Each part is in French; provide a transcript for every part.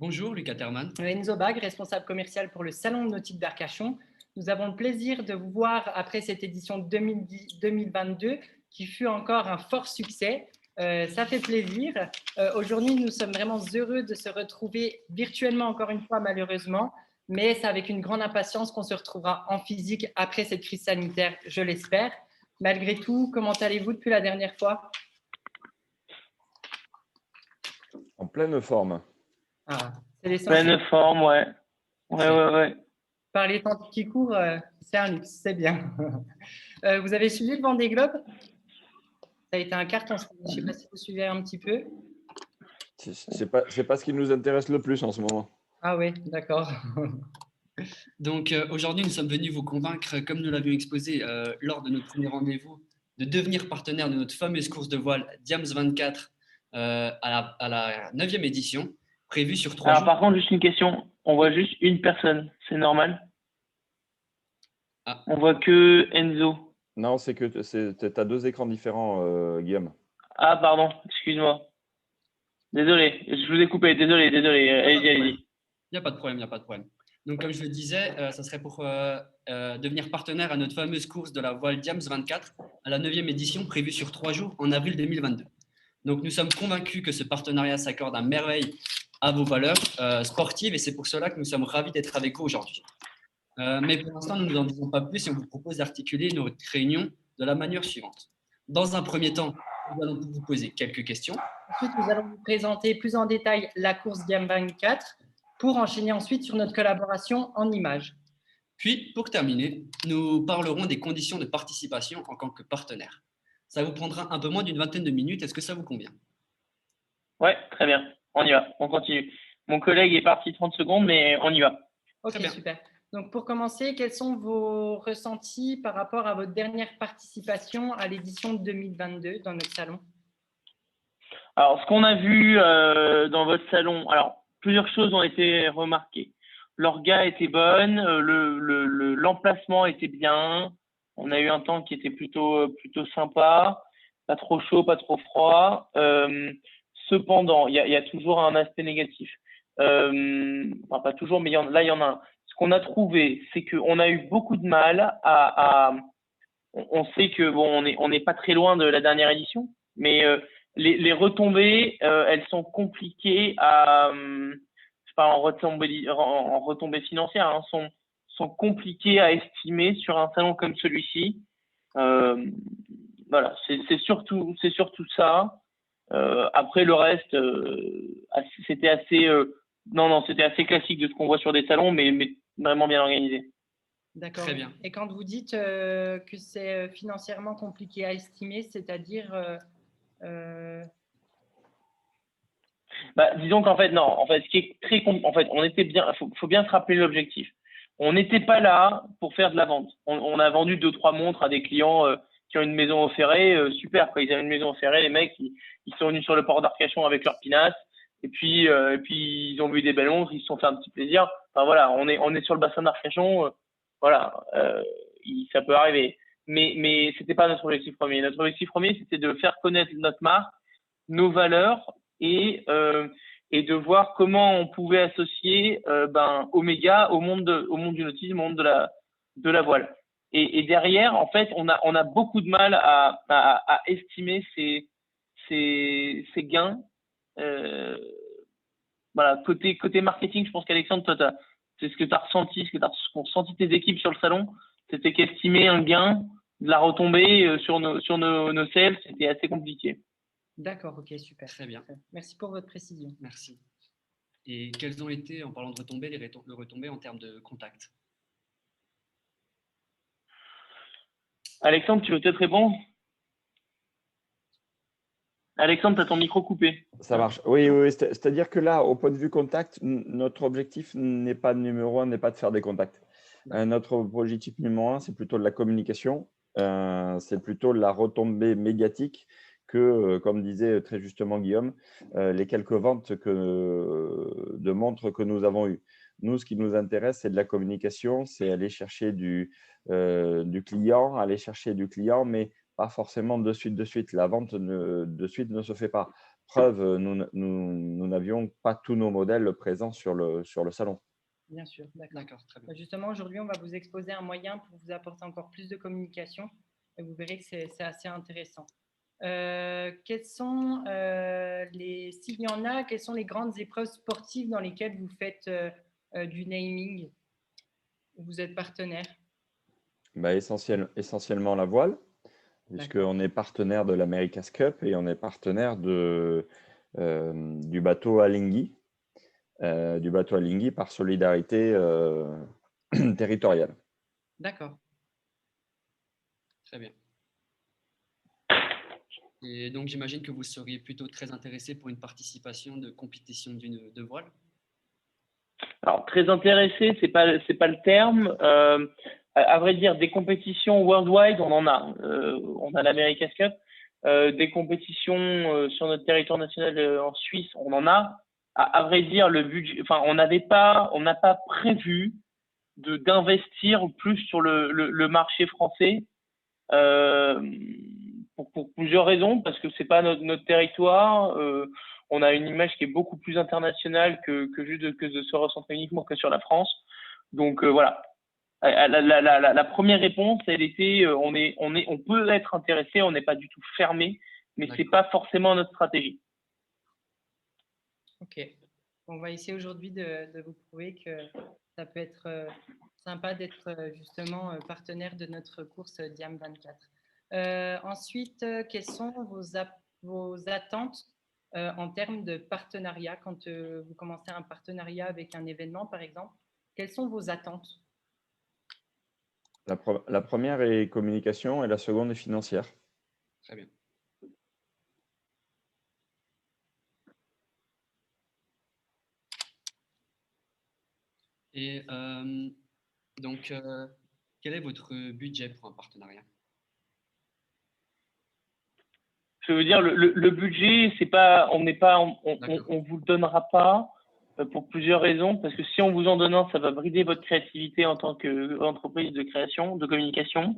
Bonjour Lucas Terman. Enzo Bag, responsable commercial pour le Salon de Nautique d'Arcachon. Nous avons le plaisir de vous voir après cette édition 2022 qui fut encore un fort succès. Ça fait plaisir. Aujourd'hui, nous sommes vraiment heureux de se retrouver virtuellement encore une fois malheureusement, mais c'est avec une grande impatience qu'on se retrouvera en physique après cette crise sanitaire, je l'espère. Malgré tout, comment allez-vous depuis la dernière fois? En pleine forme. Ah, c'est l'essentiel. Pleine forme, ouais. Ouais. Par les temps qui courent, c'est un luxe, c'est bien. Vous avez suivi le Vendée Globe? Ça a été un carton. Je ne sais pas si vous suivez un petit peu. C'est pas ce qui nous intéresse le plus en ce moment. Ah oui, d'accord. Donc aujourd'hui, nous sommes venus vous convaincre, comme nous l'avions exposé lors de notre premier rendez-vous, de devenir partenaire de notre fameuse course de voile Diams 24 à la 9e édition, prévue sur 3 Alors jours. par contre, juste une question. On voit juste une personne. C'est normal? Ah. On voit que Enzo. Non, c'est que tu as deux écrans différents, Guillaume. Ah, pardon. Excuse-moi. Désolé. Je vous ai coupé. Désolé. Allez-y. Il n'y a pas de problème. Donc, comme je le disais, ça serait pour devenir partenaire à notre fameuse course de la voile Diams 24 à la 9e édition prévue sur 3 jours en avril 2022. Donc, nous sommes convaincus que ce partenariat s'accorde à merveille à vos valeurs sportives et c'est pour cela que nous sommes ravis d'être avec vous aujourd'hui. Mais pour l'instant, nous ne vous en disons pas plus et on vous propose d'articuler notre réunion de la manière suivante. Dans un premier temps, nous allons vous poser quelques questions. Ensuite, nous allons vous présenter plus en détail la course Diams 24 pour enchaîner ensuite sur notre collaboration en images. Puis, pour terminer, nous parlerons des conditions de participation en tant que partenaire. Ça vous prendra un peu moins d'une vingtaine de minutes. Est-ce que ça vous convient? Ouais, très bien. On y va. On continue. Mon collègue est parti 30 secondes, mais on y va. Ok, super. Donc, pour commencer, quels sont vos ressentis par rapport à votre dernière participation à l'édition 2022 dans notre salon? Alors, ce qu'on a vu dans votre salon, alors plusieurs choses ont été remarquées. L'orga était bonne, l'emplacement était bien. On a eu un temps qui était plutôt sympa, pas trop chaud, pas trop froid. Cependant, il y a toujours un aspect négatif. Enfin, pas toujours, mais là, il y en a un. Ce qu'on a trouvé, c'est qu'on a eu beaucoup de mal on sait que bon, on n'est pas très loin de la dernière édition, mais les retombées, elles sont compliquées je parle en retombées financières, hein, sont compliquées à estimer sur un salon comme celui-ci. Voilà, c'est surtout ça. Après le reste, c'était assez c'était assez classique de ce qu'on voit sur des salons, mais vraiment bien organisé. D'accord. Très bien. Et quand vous dites que c'est financièrement compliqué à estimer, c'est-à-dire disons qu'en fait, non. En fait, ce qui est très en fait, on était bien. Faut bien se rappeler l'objectif. On n'était pas là pour faire de la vente. On a vendu 2-3 montres à des clients qui ont une maison au Ferré. Super, quoi. Ils avaient une maison au Ferré. Les mecs, ils sont venus sur le port d'Arcachon avec leur pinasse. Et puis ils ont vu des belles montres. Ils se sont fait un petit plaisir. Enfin voilà, on est sur le bassin d'Arcachon. Voilà, ça peut arriver. Mais c'était pas notre objectif premier. Notre objectif premier, c'était de faire connaître notre marque, nos valeurs et de voir comment on pouvait associer Omega au monde du nautisme, au monde de la voile. Et derrière, en fait, on a beaucoup de mal à estimer ces gains. Voilà, côté marketing, je pense qu'Alexandre, toi, c'est ce que tu as ressenti, qu'ont ressenti tes équipes sur le salon, c'était qu'estimer un gain de la retombée sur nos sales, c'était assez compliqué. D'accord, ok, super. Très bien. Merci pour votre précision. Merci. Et quelles ont été, en parlant de retombées, les retombées en termes de contact? Alexandre, tu veux peut-être répondre? Alexandre, tu as ton micro coupé. Ça marche. Oui. C'est-à-dire que là, au point de vue contact, notre objectif n'est pas numéro 1, n'est pas de faire des contacts. Notre objectif numéro 1, c'est plutôt de la communication, c'est plutôt la retombée médiatique que, comme disait très justement Guillaume, les quelques ventes de montres que nous avons eues. Nous, ce qui nous intéresse, c'est de la communication, c'est aller chercher du client, mais pas forcément de suite. La vente de suite ne se fait pas. preuve, nous n'avions pas tous nos modèles présents sur le salon. Bien sûr, d'accord. D'accord, très bien. Justement, aujourd'hui, on va vous exposer un moyen pour vous apporter encore plus de communication et vous verrez que c'est assez intéressant. Quels sont s'il y en a, quelles sont les grandes épreuves sportives dans lesquelles vous faites du naming? Vous êtes partenaire? Essentiellement la voile, puisqu'on est partenaire de l'America's Cup et on est partenaire du bateau Alinghi. Par solidarité territoriale. D'accord. Très bien. Et donc, j'imagine que vous seriez plutôt très intéressé pour une participation de compétition de voile. Alors, très intéressé, c'est pas le terme. À vrai dire, des compétitions worldwide, on en a. On a l'America's Cup. Des compétitions sur notre territoire national en Suisse, on en a. À vrai dire, le budget, enfin, on n'a pas prévu d'investir plus sur le marché français pour plusieurs raisons, parce que c'est pas notre territoire. On a une image qui est beaucoup plus internationale que juste que de se recentrer uniquement que sur la France. Donc voilà. La première réponse, elle était, on peut être intéressé, on n'est pas du tout fermé, mais c'est pas forcément notre stratégie. Ok. On va essayer aujourd'hui de vous prouver que ça peut être sympa d'être justement partenaire de notre course Diam 24. Ensuite, quelles sont vos attentes en termes de partenariat quand vous commencez un partenariat avec un événement, par exemple? Quelles sont vos attentes? La première est communication et la seconde est financière. Très bien. Et donc, quel est votre budget pour un partenariat? Je veux dire, le budget, c'est pas, on vous le donnera pas pour plusieurs raisons, parce que si on vous en donne un, ça va brider votre créativité en tant qu'entreprise de création, de communication.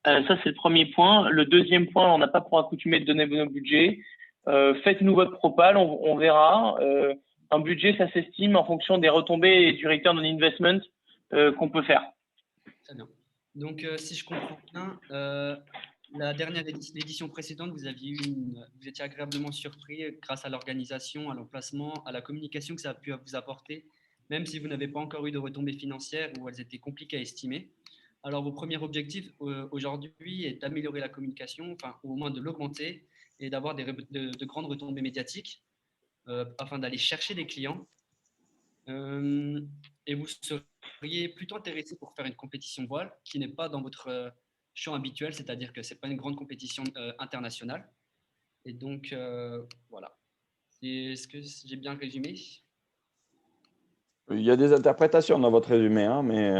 Ça, c'est le premier point. Le deuxième point, on n'a pas pour accoutumé de donner nos budgets. Faites-nous votre propale, on verra. Un budget, ça s'estime en fonction des retombées et du return on investment qu'on peut faire. Très bien. Donc, si je comprends bien, l'édition précédente, vous étiez agréablement surpris grâce à l'organisation, à l'emplacement, à la communication que ça a pu vous apporter, même si vous n'avez pas encore eu de retombées financières ou elles étaient compliquées à estimer. Alors, vos premiers objectifs aujourd'hui est d'améliorer la communication, enfin, ou au moins de l'augmenter et d'avoir de grandes retombées médiatiques afin d'aller chercher des clients. Et vous seriez plutôt intéressé pour faire une compétition voile qui n'est pas dans votre champ habituel, c'est-à-dire que ce n'est pas une grande compétition internationale. Et donc, voilà. Est-ce que j'ai bien résumé? Il y a des interprétations dans votre résumé, hein, mais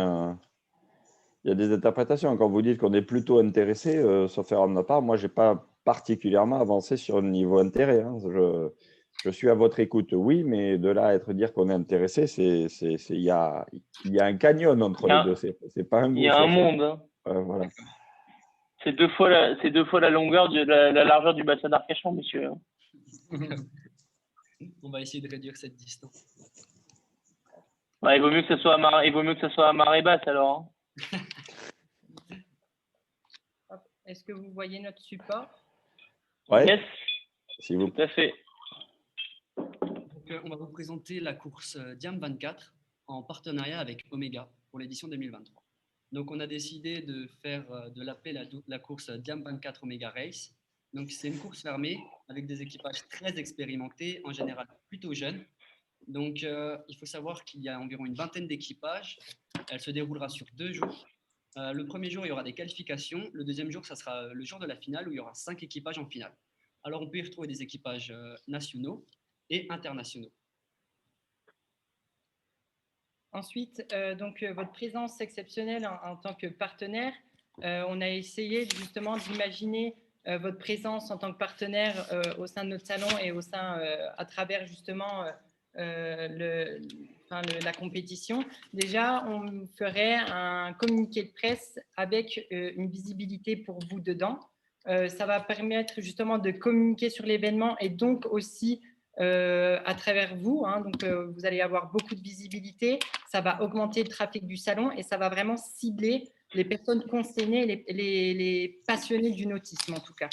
il y a des interprétations. Quand vous dites qu'on est plutôt intéressé, sauf erreur de ma part, moi, je n'ai pas particulièrement avancé sur le niveau intérêt. Hein. Je suis à votre écoute, oui, mais de là à dire qu'on est intéressé, il y a un canyon entre les deux. C'est pas un gouffre. Il y a un monde. Hein. Voilà. C'est deux fois la longueur, la largeur du bassin d'Arcachon, monsieur. On va essayer de réduire cette distance. Ouais, il vaut mieux que ça soit à marée basse alors. Hein. Est-ce que vous voyez notre support? Ouais. Yes. Tout à fait. Donc, on va vous présenter la course Diam 24 en partenariat avec Omega pour l'édition 2023. Donc, on a décidé de l'appeler la course Diam 24 Omega Race. Donc, c'est une course fermée avec des équipages très expérimentés, en général plutôt jeunes. Donc, il faut savoir qu'il y a environ une vingtaine d'équipages. Elle se déroulera sur 2 jours. Le premier jour, il y aura des qualifications. Le deuxième jour, ça sera le jour de la finale où il y aura 5 équipages en finale. Alors, on peut y retrouver des équipages nationaux et internationaux. Ensuite, donc, votre présence exceptionnelle en tant que partenaire, on a essayé justement d'imaginer votre présence en tant que partenaire au sein de notre salon et à travers justement la compétition. Déjà, on ferait un communiqué de presse avec une visibilité pour vous dedans. Ça va permettre justement de communiquer sur l'événement et donc aussi à travers vous. Donc, vous allez avoir beaucoup de visibilité. Ça va augmenter le trafic du salon et ça va vraiment cibler les personnes concernées, les passionnés du nautisme en tout cas.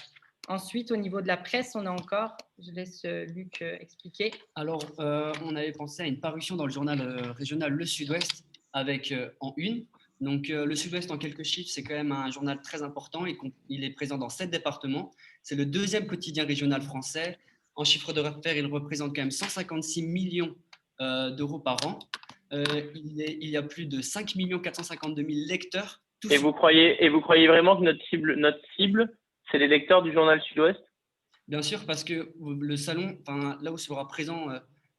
Ensuite, au niveau de la presse, on a encore, je laisse Luc expliquer. Alors, on avait pensé à une parution dans le journal régional Le Sud-Ouest avec en une. Donc, le Sud-Ouest, en quelques chiffres, c'est quand même un journal très important et il est présent dans 7 départements. C'est le 2e quotidien régional français. En chiffre d'affaires, il représente quand même 156 millions d'euros par an. Il y a plus de 5 452 000 lecteurs. Et vous croyez vraiment que notre cible, c'est les lecteurs du journal Sud-Ouest? Bien sûr, parce que le salon, là où sera présent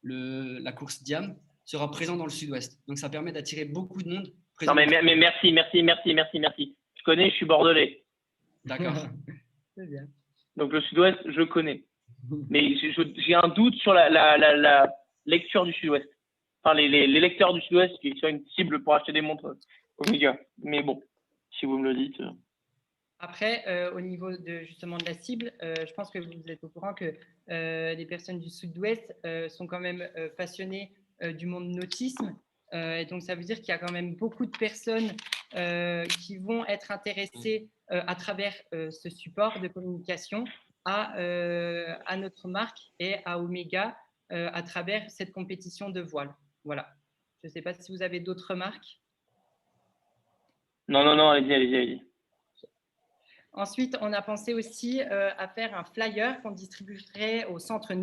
la course Diam, sera présent dans le Sud-Ouest. Donc, ça permet d'attirer beaucoup de monde. Non, mais merci. Je connais, je suis bordelais. D'accord. C'est bien. Donc, le Sud-Ouest, je connais. Mais j'ai un doute sur la lecture du Sud-Ouest. Enfin, les lecteurs du Sud-Ouest qui sont une cible pour acheter des montres Omega. Mais bon, si vous me le dites. Après, au niveau justement de la cible, je pense que vous êtes au courant que les personnes du Sud-Ouest sont quand même passionnées du monde nautisme. Et donc, ça veut dire qu'il y a quand même beaucoup de personnes qui vont être intéressées à travers ce support de communication à notre marque et à Omega à travers cette compétition de voile. Voilà. Je ne sais pas si vous avez d'autres remarques. Non, allez-y. Ensuite, on a pensé aussi à faire un flyer qu'on distribuerait au centre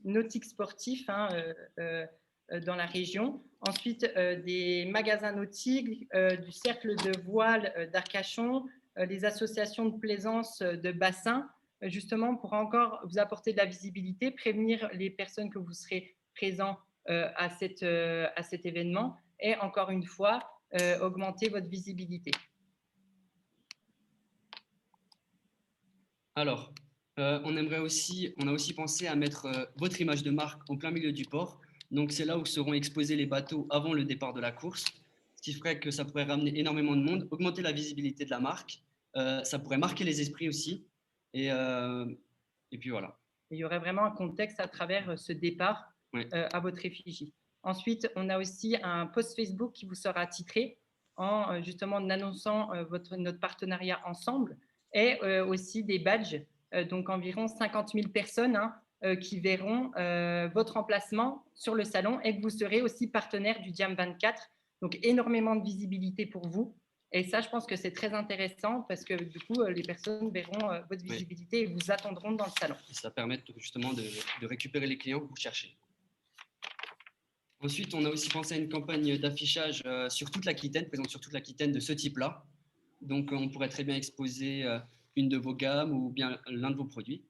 nautique sportif dans la région. Ensuite, des magasins nautiques, du cercle de voile d'Arcachon, les associations de plaisance de bassin, justement pour encore vous apporter de la visibilité, prévenir les personnes que vous serez présents à cet événement et encore une fois, augmenter votre visibilité. Alors, on a aussi pensé à mettre votre image de marque en plein milieu du port. Donc, c'est là où seront exposés les bateaux avant le départ de la course, ce qui ferait que ça pourrait ramener énormément de monde, augmenter la visibilité de la marque. Ça pourrait marquer les esprits aussi. Et puis voilà. Il y aurait vraiment un contexte à travers ce départ à votre effigie. Ensuite, on a aussi un post Facebook qui vous sera titré en justement annonçant notre partenariat ensemble et aussi des badges, donc environ 50 000 personnes qui verront votre emplacement sur le salon et que vous serez aussi partenaire du Diam 24. Donc, énormément de visibilité pour vous. Et ça, je pense que c'est très intéressant parce que du coup, les personnes verront votre visibilité et vous attendront dans le salon. Et ça permet justement de récupérer les clients que vous cherchez. Ensuite, on a aussi pensé à une campagne d'affichage sur toute l'Aquitaine, présente sur toute l'Aquitaine de ce type-là. Donc, on pourrait très bien exposer une de vos gammes ou bien l'un de vos produits.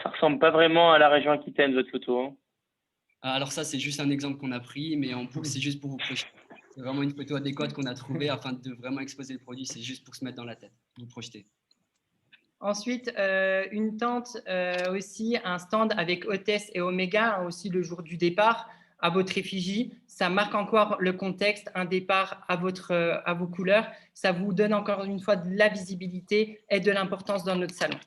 Ça ressemble pas vraiment à la région Aquitaine, votre photo. Hein. Alors ça, c'est juste un exemple qu'on a pris, mais c'est juste pour vous projeter. C'est vraiment une photo adéquate qu'on a trouvée afin de vraiment exposer le produit. C'est juste pour se mettre dans la tête, vous projeter. Ensuite, une tente aussi, un stand avec hôtesse et Omega, aussi le jour du départ, à votre effigie. Ça marque encore le contexte, un départ à vos couleurs. Ça vous donne encore une fois de la visibilité et de l'importance dans notre salon.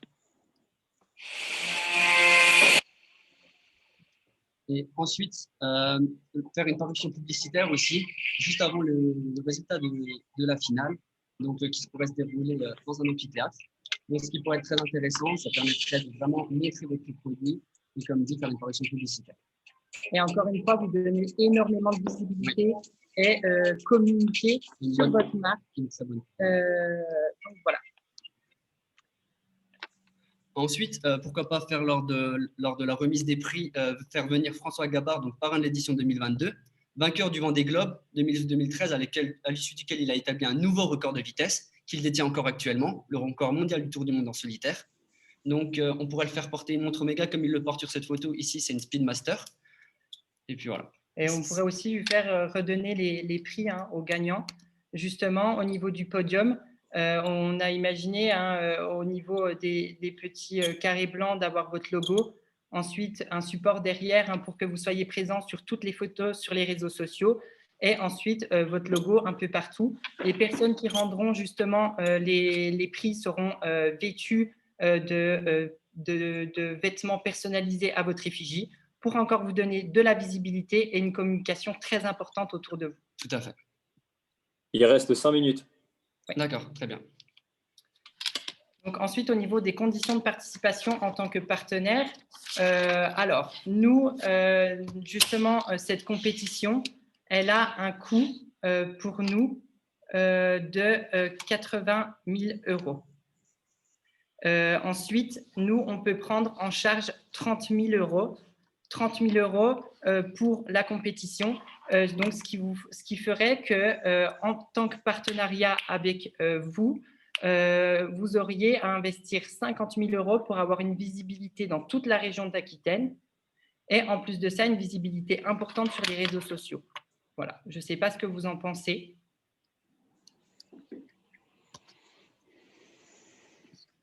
Et ensuite, faire une parution publicitaire aussi, juste avant le résultat de la finale, donc qui pourrait se dérouler dans un amphithéâtre. Donc, ce qui pourrait être très intéressant, ça permettrait de vraiment montrer votre produit et, comme dit, faire une parution publicitaire. Et encore une fois, vous donnez énormément de visibilité et communiquer sur votre marque. Donc, voilà. Ensuite, pourquoi pas faire lors de la remise des prix, faire venir François Gabard, donc parrain de l'édition 2022, vainqueur du Vendée Globe 2013, à l'issue duquel il a établi un nouveau record de vitesse qu'il détient encore actuellement, le record mondial du Tour du Monde en solitaire. Donc, on pourrait le faire porter une montre Omega comme il le porte sur cette photo. Ici, c'est une Speedmaster. Et puis voilà. Et on pourrait aussi lui faire redonner les prix aux gagnants. Justement, au niveau du podium, on a imaginé au niveau des petits carrés blancs d'avoir votre logo. Ensuite, un support derrière pour que vous soyez présent sur toutes les photos sur les réseaux sociaux. et ensuite votre logo un peu partout. Les personnes qui rendront justement les prix seront vêtues de vêtements personnalisés à votre effigie pour encore vous donner de la visibilité et une communication très importante autour de vous. Tout à fait. Il reste 5 minutes. Ouais. D'accord, très bien. Donc ensuite, au niveau des conditions de participation en tant que partenaire, alors nous, justement, cette compétition, elle a un coût pour nous de 80 000 €. Ensuite, nous, on peut prendre en charge 30 000 €. 30 000 € pour la compétition. Donc, ce qui ferait que, en tant que partenariat avec vous, vous auriez à investir 50 000 € pour avoir une visibilité dans toute la région d'Aquitaine et en plus de ça, une visibilité importante sur les réseaux sociaux. Voilà, je ne sais pas ce que vous en pensez.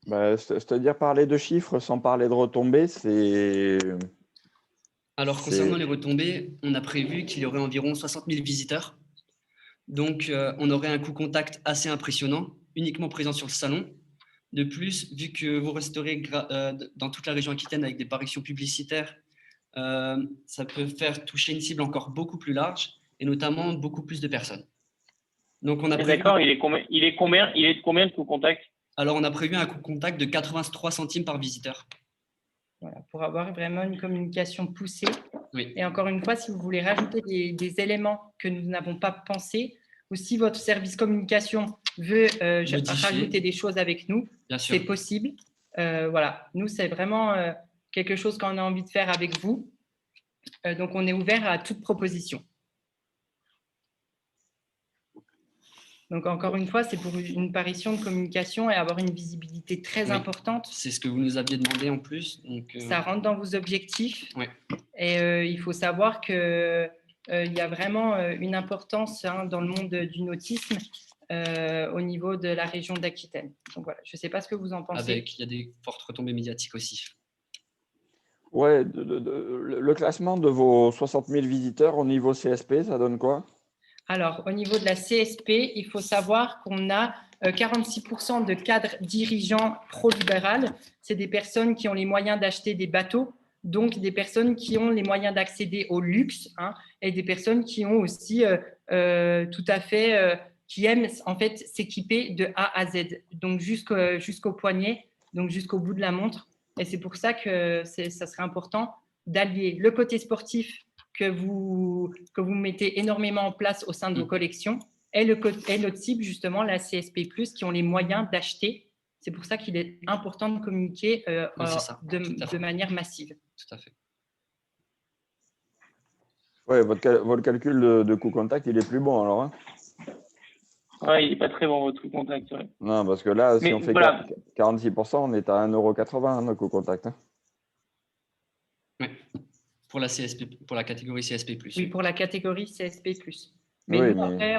C'est-à-dire parler de chiffres sans parler de retombées, c'est… Alors, concernant les retombées, on a prévu qu'il y aurait environ 60 000 visiteurs. Donc, on aurait un coût contact assez impressionnant, uniquement présent sur le salon. De plus, vu que vous resterez dans toute la région Aquitaine avec des parutions publicitaires, ça peut faire toucher une cible encore beaucoup plus large et notamment beaucoup plus de personnes. Donc, on a prévu… D'accord, il est de combien le coût contact? Alors, on a prévu un coût contact de 83 centimes par visiteur. Voilà, pour avoir vraiment une communication poussée. Oui. Et encore une fois, si vous voulez rajouter des éléments que nous n'avons pas pensé, ou si votre service communication veut rajouter des choses avec nous, c'est possible. Voilà, nous, c'est vraiment quelque chose qu'on a envie de faire avec vous. Donc, on est ouvert à toute proposition. Donc, encore une fois, c'est pour une parution de communication et avoir une visibilité très importante. C'est ce que vous nous aviez demandé en plus. Donc, ça rentre dans vos objectifs. Oui. Et il faut savoir qu'il y a vraiment une importance dans le monde du nautisme au niveau de la région d'Aquitaine. Donc voilà, je ne sais pas ce que vous en pensez. Il y a des fortes retombées médiatiques aussi. Ouais, le classement de vos 60 000 visiteurs au niveau CSP, ça donne quoi? Alors, au niveau de la CSP, il faut savoir qu'on a 46% de cadres dirigeants pro-libéral. C'est des personnes qui ont les moyens d'acheter des bateaux, donc des personnes qui ont les moyens d'accéder au luxe, et des personnes qui ont aussi tout à fait, qui aiment en fait s'équiper de A à Z, donc jusqu'au poignet, donc jusqu'au bout de la montre. Et c'est pour ça que ça serait important d'allier le côté sportif que vous mettez énormément en place au sein de vos collections et notre cible, justement, la CSP+, qui ont les moyens d'acheter. C'est pour ça qu'il est important de communiquer de manière massive. Tout à fait. Ouais, votre calcul de coût contact, il est plus bon alors. Hein? Ouais, il n'est pas très bon, votre coût contact. Ouais. Non, parce que là, si on fait 46%, on est à 1,80 € le coût contact. Hein? Oui. Pour la catégorie CSP+. Oui, pour la catégorie CSP+. Mais nous, après,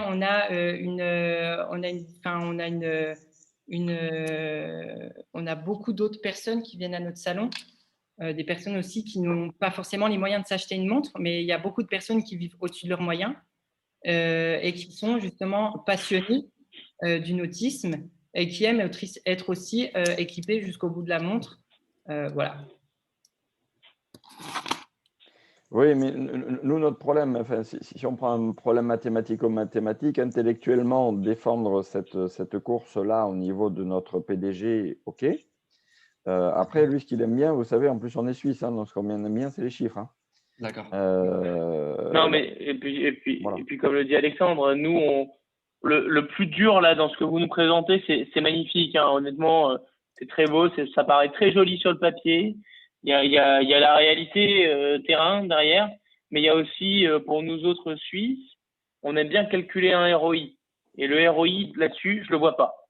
on a beaucoup d'autres personnes qui viennent à notre salon, des personnes aussi qui n'ont pas forcément les moyens de s'acheter une montre, mais il y a beaucoup de personnes qui vivent au-dessus de leurs moyens et qui sont justement passionnées du nautisme et qui aiment être aussi équipées jusqu'au bout de la montre. Voilà. Oui, mais nous, notre problème, enfin, si on prend un problème mathématico-mathématique, intellectuellement, défendre cette course-là au niveau de notre PDG, OK. Après, lui, ce qu'il aime bien, vous savez, en plus, on est suisse, donc ce qu'on aime bien, c'est les chiffres. Hein. D'accord. Non, mais et puis, comme le dit Alexandre, nous, le plus dur là dans ce que vous nous présentez, c'est magnifique. Hein, honnêtement, c'est très beau, ça paraît très joli sur le papier. Il y a la réalité terrain derrière, mais il y a aussi, pour nous autres Suisses, on aime bien calculer un ROI. Et le ROI, là-dessus, je le vois pas.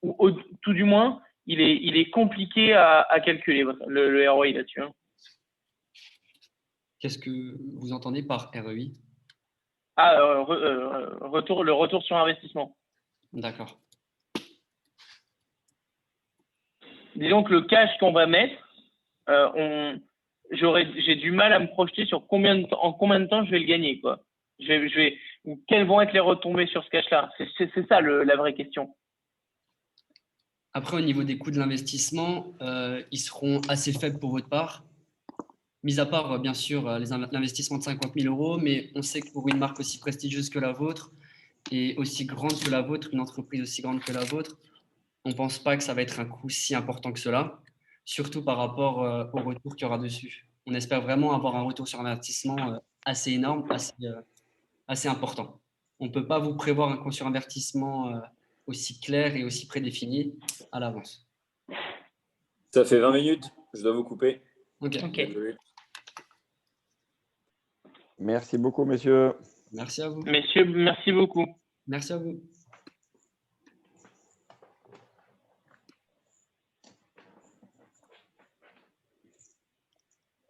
Ou tout du moins, il est compliqué à calculer, le ROI là-dessus. Hein. Qu'est-ce que vous entendez par ROI? Le retour sur investissement. D'accord. Disons que le cash qu'on va mettre, j'ai du mal à me projeter sur en combien de temps je vais le gagner, quoi. Ou quelles vont être les retombées sur ce cash-là? C'est ça la vraie question. Après, au niveau des coûts de l'investissement, ils seront assez faibles pour votre part. Mis à part, bien sûr, l'investissement de 50 000 euros, mais on sait que pour une marque aussi prestigieuse que la vôtre et aussi grande que la vôtre, une entreprise aussi grande que la vôtre, on ne pense pas que ça va être un coût si important que cela, surtout par rapport au retour qu'il y aura dessus. On espère vraiment avoir un retour sur investissement assez énorme, assez important. On ne peut pas vous prévoir un coût sur investissement aussi clair et aussi prédéfini à l'avance. Ça fait 20 minutes. Je dois vous couper. Ok. Désolé. Merci beaucoup, messieurs. Merci à vous. Messieurs, merci beaucoup. Merci à vous.